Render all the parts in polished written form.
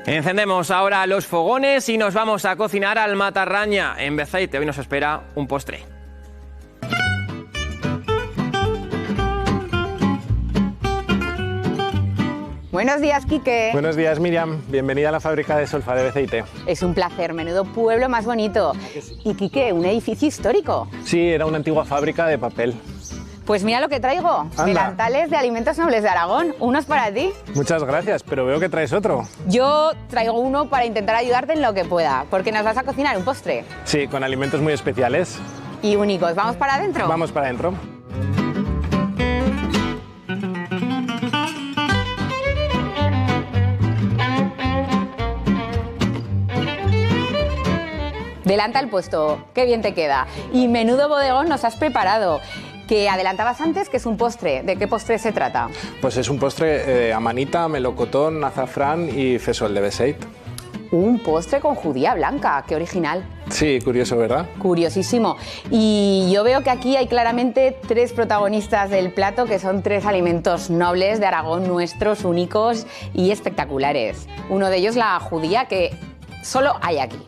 Encendemos ahora los fogones y nos vamos a cocinar al Matarraña en Beceite. Hoy nos espera un postre. Buenos días, Quique. Buenos días, Miriam. Bienvenida a la fábrica de Solfa de Beceite. Es un placer, menudo pueblo más bonito. Y, Quique, un edificio histórico. Sí, era una antigua fábrica de papel. Pues mira lo que traigo. Anda. Delantales de Alimentos Nobles de Aragón. Unos para ti. Muchas gracias, pero veo que traes otro. Yo traigo uno para intentar ayudarte en lo que pueda, porque nos vas a cocinar un postre. Sí, con alimentos muy especiales. Y únicos. ¿Vamos para adentro? Vamos para adentro. Delanta el puesto, qué bien te queda. Y menudo bodegón nos has preparado, que adelantabas antes que es un postre. ¿De qué postre se trata? Pues es un postre amanita, melocotón, azafrán y fesol de Beceite. Un postre con judía blanca, qué original. Sí, curioso, ¿verdad? Curiosísimo. Y yo veo que aquí hay claramente tres protagonistas del plato, que son tres alimentos nobles de Aragón, nuestros, únicos y espectaculares. Uno de ellos, la judía, que solo hay aquí.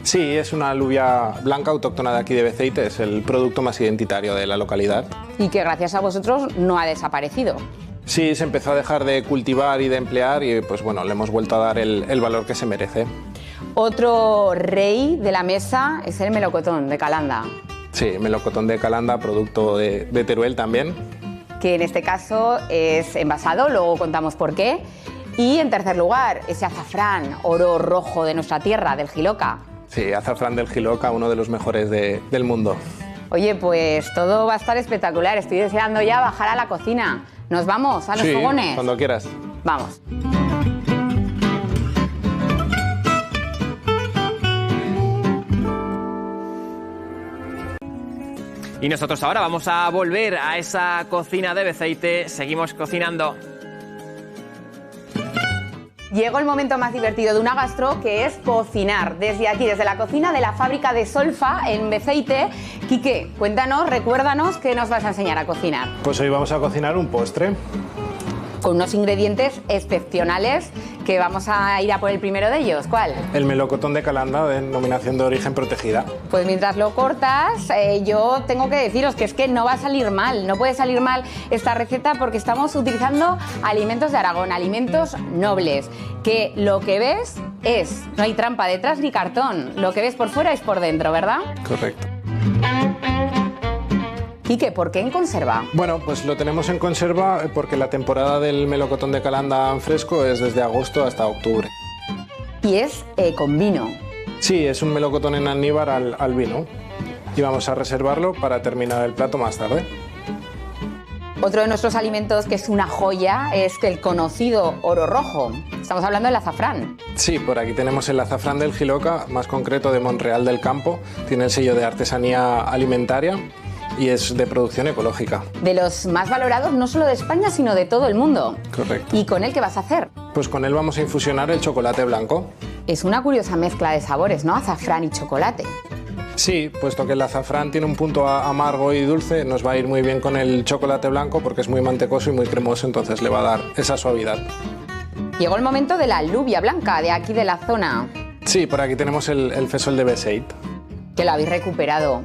Sí, es una alubia blanca autóctona de aquí de Beceite, es el producto más identitario de la localidad. Y que gracias a vosotros no ha desaparecido. Sí, se empezó a dejar de cultivar y de emplear y pues bueno, le hemos vuelto a dar el valor que se merece. Otro rey de la mesa es el melocotón de Calanda. Sí, melocotón de Calanda, producto de Teruel también. Que en este caso es envasado, luego contamos por qué. Y en tercer lugar, ese azafrán, oro rojo de nuestra tierra, del Jiloca. Sí, azafrán del Jiloca, uno de los mejores del mundo. Oye, pues todo va a estar espectacular. Estoy deseando ya bajar a la cocina. ¿Nos vamos a los fogones? Sí, cuando quieras. Vamos. Y nosotros ahora vamos a volver a esa cocina de Beceite. Seguimos cocinando. Llegó el momento más divertido de una gastro, que es cocinar. Desde aquí, desde la cocina de la fábrica de Solfa, en Beceite. Quique, cuéntanos, recuérdanos qué nos vas a enseñar a cocinar. Pues hoy vamos a cocinar un postre. Con unos ingredientes excepcionales, que vamos a ir a por el primero de ellos. ¿Cuál? El melocotón de Calanda, de denominación de origen protegida. Pues mientras lo cortas, yo tengo que deciros que es que no va a salir mal, no puede salir mal esta receta, porque estamos utilizando alimentos de Aragón, alimentos nobles, que lo que ves es, no hay trampa detrás ni cartón, lo que ves por fuera es por dentro, ¿verdad? Correcto. Quique, ¿por qué en conserva? Bueno, pues lo tenemos en conserva porque la temporada del melocotón de Calanda en fresco es desde agosto hasta octubre. Y es con vino. Sí, es un melocotón en almíbar al vino. Y vamos a reservarlo para terminar el plato más tarde. Otro de nuestros alimentos que es una joya es el conocido oro rojo. Estamos hablando del azafrán. Sí, por aquí tenemos el azafrán del Jiloca, más concreto de Monreal del Campo. Tiene el sello de artesanía alimentaria y es de producción ecológica. De los más valorados no solo de España, sino de todo el mundo. Correcto. ¿Y con él qué vas a hacer? Pues con él vamos a infusionar el chocolate blanco. Es una curiosa mezcla de sabores, ¿no? Azafrán y chocolate. Sí, puesto que el azafrán tiene un punto amargo y dulce, nos va a ir muy bien con el chocolate blanco porque es muy mantecoso y muy cremoso, entonces le va a dar esa suavidad. Llegó el momento de la alubia blanca, de aquí de la zona. Sí, por aquí tenemos el fesol de Beceite. Que lo habéis recuperado.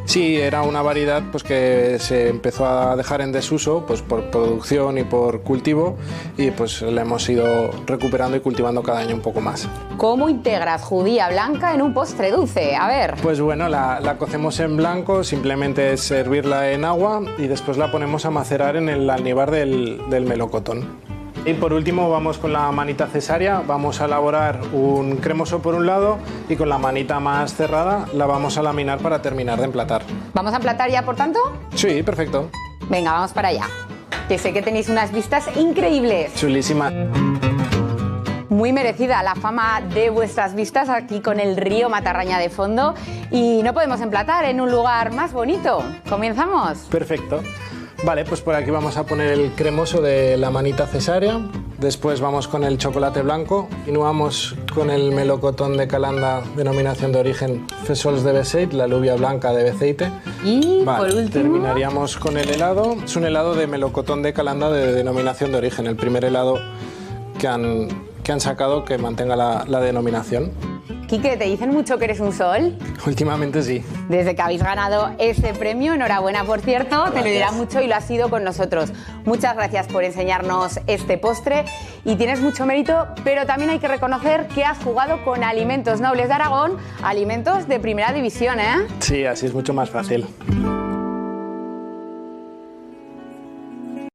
Sí, era una variedad pues, que se empezó a dejar en desuso pues, por producción y por cultivo y pues la hemos ido recuperando y cultivando cada año un poco más. ¿Cómo integras judía blanca en un postre dulce? A ver. Pues bueno, la cocemos en blanco, simplemente es servirla en agua y después la ponemos a macerar en el almíbar del melocotón. Y por último vamos con la manita cesárea, vamos a elaborar un cremoso por un lado y con la manita más cerrada la vamos a laminar para terminar de emplatar. ¿Vamos a emplatar ya, por tanto? Sí, perfecto. Venga, vamos para allá. Que sé que tenéis unas vistas increíbles. Chulísima. Muy merecida la fama de vuestras vistas aquí con el río Matarraña de fondo. Y no podemos emplatar en un lugar más bonito. ¿Comenzamos? Perfecto. Vale, pues por aquí vamos a poner el cremoso de la manita cesárea. Después vamos con el chocolate blanco. Continuamos con el melocotón de Calanda, denominación de origen Fesols de Beceite, la alubia blanca de Beceite. Y por último terminaríamos con el helado. Es un helado de melocotón de Calanda de denominación de origen, el primer helado que han que han sacado que mantenga la denominación. Quique, ¿te dicen mucho que eres un sol? Últimamente sí. Desde que habéis ganado ese premio, enhorabuena por cierto, gracias. Te lo dirá mucho y lo has sido con nosotros. Muchas gracias por enseñarnos este postre y tienes mucho mérito, pero también hay que reconocer que has jugado con Alimentos Nobles de Aragón, alimentos de primera división, ¿eh? Sí, así es mucho más fácil.